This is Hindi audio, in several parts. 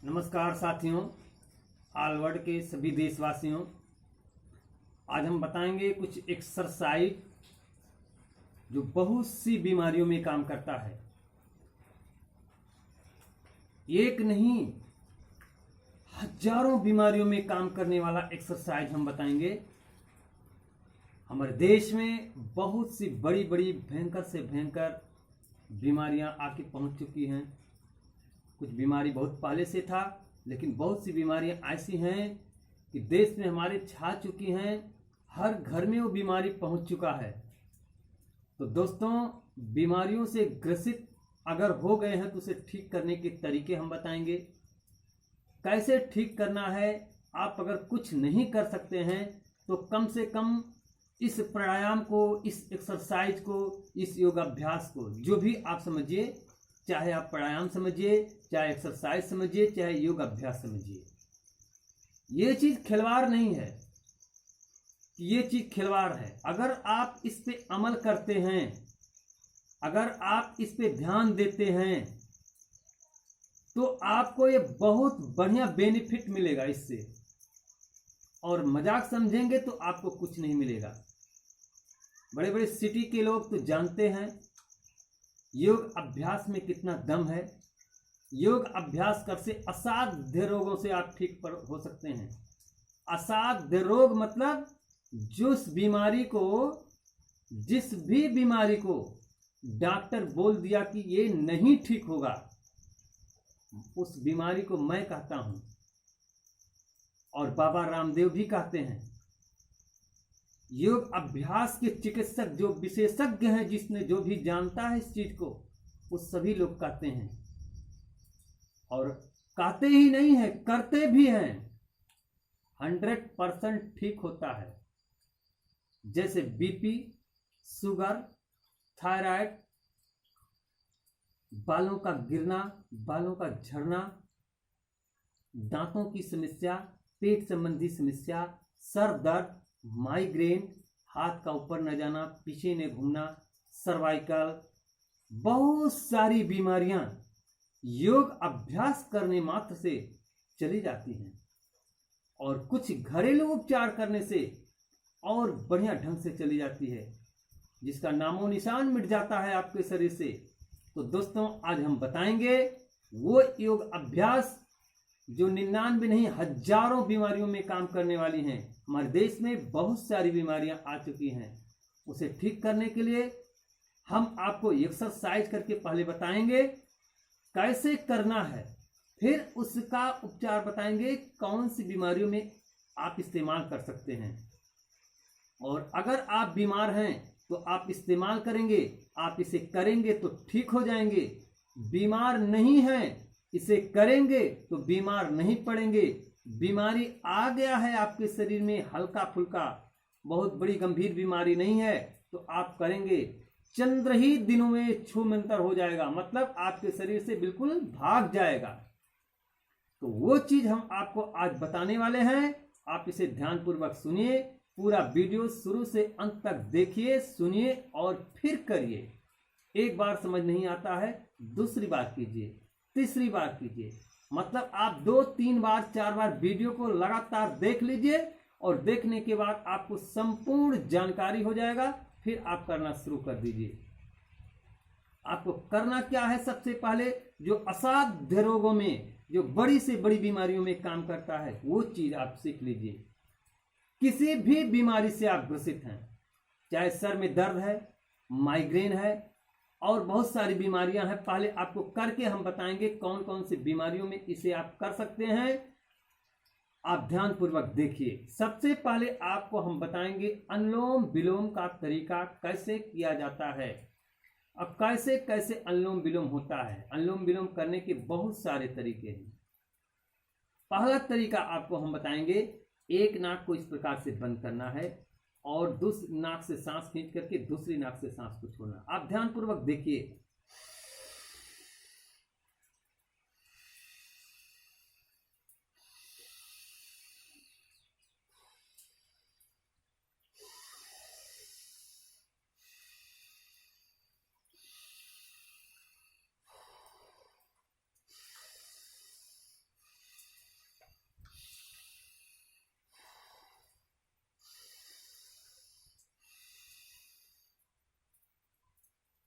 नमस्कार साथियों, ऑल वर्ल्ड के सभी देशवासियों। आज हम बताएंगे कुछ एक्सरसाइज जो बहुत सी बीमारियों में काम करता है। एक नहीं, हजारों बीमारियों में काम करने वाला एक्सरसाइज हम बताएंगे। हमारे देश में बहुत सी बड़ी बड़ी भयंकर से भयंकर बीमारियां आके पहुंच चुकी हैं। कुछ बीमारी बहुत पहले से था, लेकिन बहुत सी बीमारियां ऐसी हैं कि देश में हमारे छा चुकी हैं। हर घर में वो बीमारी पहुंच चुका है। तो दोस्तों, बीमारियों से ग्रसित अगर हो गए हैं तो उसे ठीक करने के तरीके हम बताएंगे। कैसे ठीक करना है। आप अगर कुछ नहीं कर सकते हैं तो कम से कम इस प्राणायाम को, इस एक्सरसाइज को, इस योगाभ्यास को, जो भी आप समझिए, चाहे आप प्राणायाम समझिए, चाहे एक्सरसाइज समझिए, चाहे योग अभ्यास समझिए, ये चीज खिलवाड़ नहीं है। ये चीज खिलवाड़ है। अगर आप इस पे अमल करते हैं, अगर आप इस पे ध्यान देते हैं, तो आपको ये बहुत बढ़िया बेनिफिट मिलेगा इससे। और मजाक समझेंगे तो आपको कुछ नहीं मिलेगा। बड़े बड़े सिटी के लोग तो जानते हैं योग अभ्यास में कितना दम है। योग अभ्यास कर से असाध्य रोगों से आप ठीक पर हो सकते हैं। असाध्य रोग मतलब जिस भी बीमारी को डॉक्टर बोल दिया कि ये नहीं ठीक होगा, उस बीमारी को मैं कहता हूं और बाबा रामदेव भी कहते हैं। योग अभ्यास के चिकित्सक, जो विशेषज्ञ हैं, जिसने जो भी जानता है इस चीज को, वो सभी लोग कहते हैं। और कहते ही नहीं है, करते भी हैं। 100% ठीक होता है। जैसे बीपी, शुगर, थायराइड, बालों का गिरना, बालों का झड़ना, दांतों की समस्या, पेट संबंधी समस्या, सर दर्द, माइग्रेन, हाथ का ऊपर न जाना, पीछे न घूमना, सर्वाइकल, बहुत सारी बीमारियां योग अभ्यास करने मात्र से चली जाती हैं। और कुछ घरेलू उपचार करने से और बढ़िया ढंग से चली जाती है, जिसका नामो निशान मिट जाता है आपके शरीर से। तो दोस्तों, आज हम बताएंगे वो योग अभ्यास जो 99 नहीं, हजारों बीमारियों में काम करने वाली हैं। हमारे देश में बहुत सारी बीमारियां आ चुकी हैं। उसे ठीक करने के लिए हम आपको एक्सरसाइज करके पहले बताएंगे कैसे करना है, फिर उसका उपचार बताएंगे कौन सी बीमारियों में आप इस्तेमाल कर सकते हैं। और अगर आप बीमार हैं तो आप इस्तेमाल करेंगे, आप इसे करेंगे तो ठीक हो जाएंगे। बीमार नहीं हैं, इसे करेंगे तो बीमार नहीं पड़ेंगे। बीमारी आ गया है आपके शरीर में, हल्का फुल्का, बहुत बड़ी गंभीर बीमारी नहीं है, तो आप करेंगे, चंद्र ही दिनों में छूमंतर हो जाएगा, मतलब आपके शरीर से बिल्कुल भाग जाएगा। तो वो चीज हम आपको आज बताने वाले हैं। आप इसे ध्यानपूर्वक सुनिए, पूरा वीडियो शुरू से अंत तक देखिए, सुनिए और फिर करिए। एक बार समझ नहीं आता है, दूसरी बार कीजिए, तीसरी बार कीजिए, मतलब आप 2, 3 बार, 4 बार वीडियो को लगातार देख लीजिए। और देखने के बाद आपको संपूर्ण जानकारी हो जाएगा, फिर आप करना शुरू कर दीजिए। आपको करना क्या है, सबसे पहले जो असाध्य रोगों में, जो बड़ी से बड़ी बीमारियों में काम करता है, वो चीज आप सीख लीजिए। किसी भी बीमारी से आप ग्रसित हैं, चाहे सर में दर्द है, माइग्रेन है, और बहुत सारी बीमारियां हैं। पहले आपको करके हम बताएंगे कौन कौन सी बीमारियों में इसे आप कर सकते हैं। आप ध्यान पूर्वक देखिए। सबसे पहले आपको हम बताएंगे अनुलोम विलोम का तरीका कैसे किया जाता है। अब कैसे कैसे अनुलोम विलोम होता है। अनुलोम विलोम करने के बहुत सारे तरीके हैं। पहला तरीका आपको हम बताएंगे, एक नाक को इस प्रकार से बंद करना है और दूसरी नाक से सांस खींच करके दूसरी नाक से सांस को छोड़ना। आप ध्यानपूर्वक देखिए।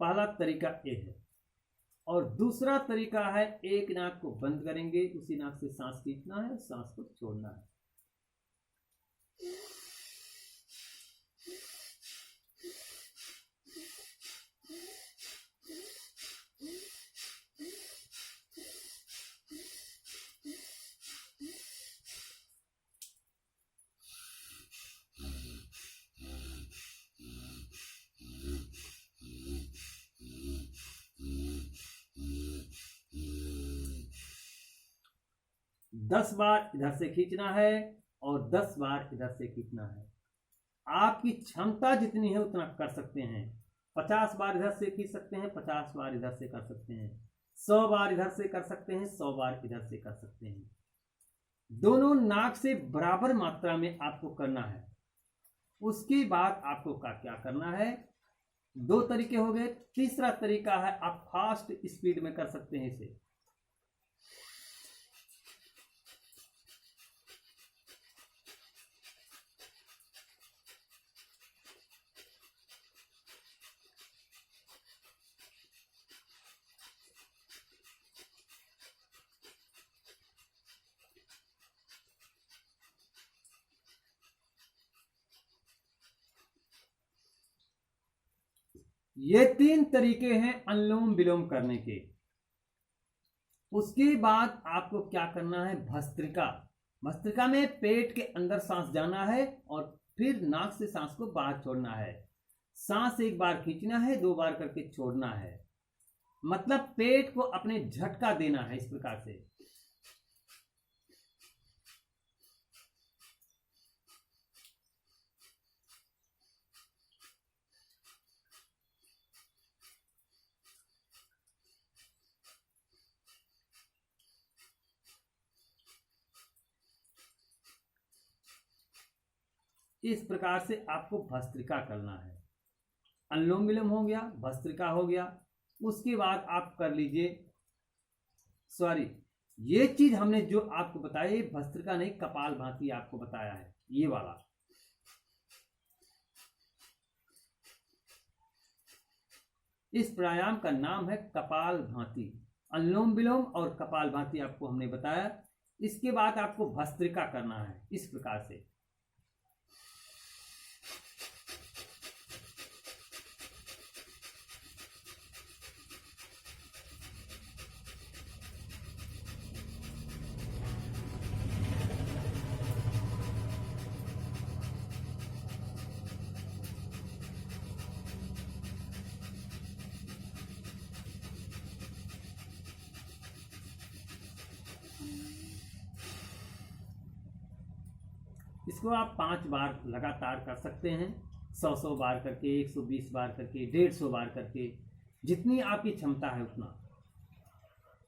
पहला तरीका ये है। और दूसरा तरीका है, एक नाक को बंद करेंगे, उसी नाक से सांस खींचना है, सांस को छोड़ना है। 10 बार इधर से खींचना है और 10 बार इधर से खींचना है। आपकी क्षमता जितनी है उतना कर सकते हैं। 50 बार इधर से खींच सकते हैं, 50 बार इधर से कर सकते हैं, 100 बार इधर से कर सकते हैं, 100 बार इधर से कर सकते हैं। दोनों नाक से बराबर मात्रा में आपको करना है। उसके बाद आपको क्या करना है, 2 तरीके हो गए। तीसरा तरीका है, आप फास्ट स्पीड में कर सकते हैं इसे। ये 3 तरीके हैं अनुलोम विलोम करने के। उसके बाद आपको क्या करना है, भस्त्रिका। भस्त्रिका में पेट के अंदर सांस जाना है और फिर नाक से सांस को बाहर छोड़ना है। सांस एक बार खींचना है, 2 बार करके छोड़ना है। मतलब पेट को अपने झटका देना है इस प्रकार से। इस प्रकार से आपको भस्त्रिका करना है। अनुलोम विलोम हो गया, भस्त्रिका हो गया। उसके बाद आप कर लीजिए, सॉरी, ये चीज हमने जो आपको बताया, भस्त्रिका नहीं, कपालभाति आपको बताया है, ये वाला। इस प्राणायाम का नाम है कपालभाति। अनुलोम विलोम और कपालभाति आपको हमने बताया। इसके बाद आपको भस्त्रिका करना है इस प्रकार से। इसको आप 5 बार लगातार कर सकते हैं, 100 बार करके, 120 बार करके, 150 बार करके, जितनी आपकी क्षमता है उतना।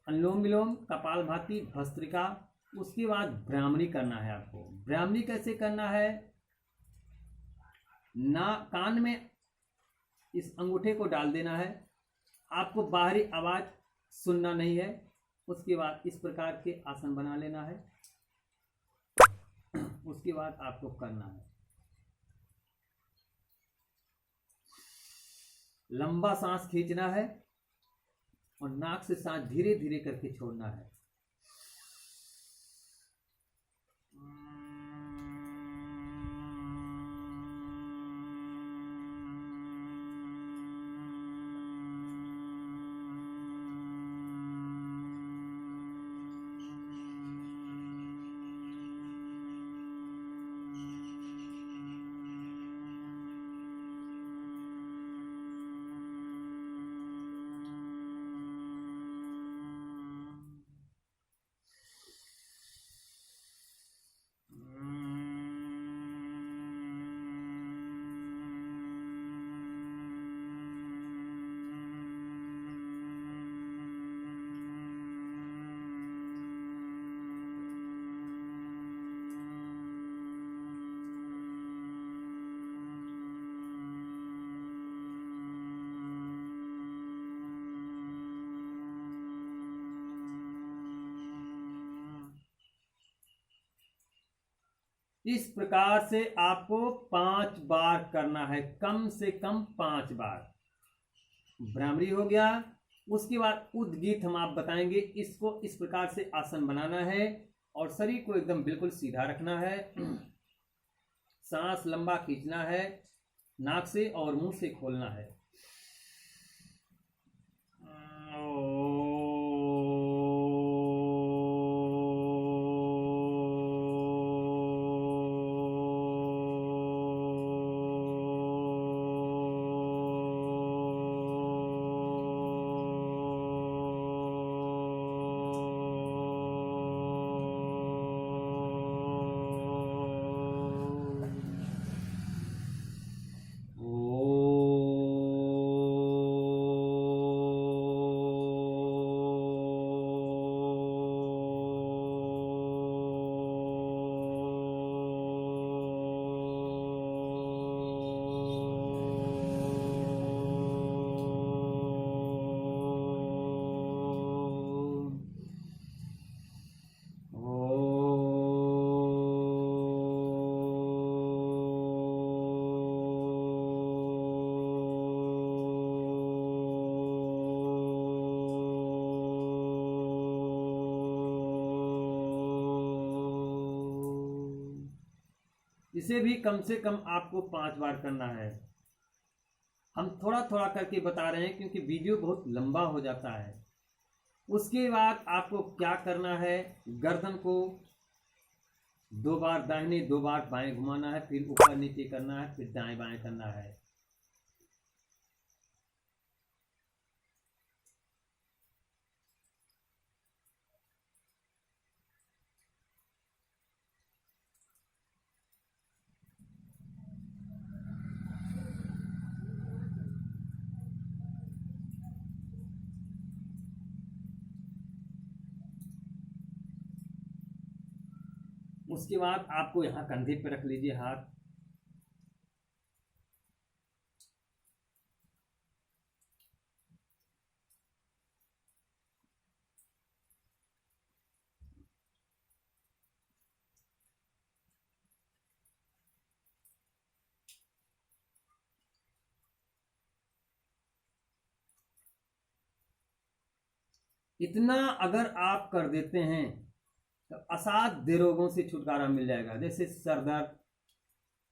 अनुलोम विलोम, कपालभाति, भस्त्रिका। उसके बाद भ्रामरी करना है आपको। भ्रामरी कैसे करना है, ना कान में इस अंगूठे को डाल देना है, आपको बाहरी आवाज सुनना नहीं है। उसके बाद इस प्रकार के आसन बना लेना है। उसके बाद आपको करना है, लंबा सांस खींचना है और नाक से सांस धीरे धीरे करके छोड़ना है। इस प्रकार से आपको 5 बार करना है, कम से कम 5 बार। भ्रामरी हो गया। उसके बाद उद्गीत हम आप बताएंगे। इसको इस प्रकार से आसन बनाना है और शरीर को एकदम बिल्कुल सीधा रखना है। सांस लंबा खींचना है नाक से और मुंह से खोलना है। इसे भी कम से कम आपको 5 बार करना है। हम थोड़ा थोड़ा करके बता रहे हैं क्योंकि वीडियो बहुत लंबा हो जाता है। उसके बाद आपको क्या करना है, गर्दन को 2 बार दाहिने 2 बार बाएं घुमाना है, फिर ऊपर नीचे करना है, फिर दाएं बाएं करना है। उसके बाद आपको यहाँ कंधे पे रख लीजिए हाथ। इतना अगर आप कर देते हैं तो असाध्य रोगों से छुटकारा मिल जाएगा। जैसे सर दर्द,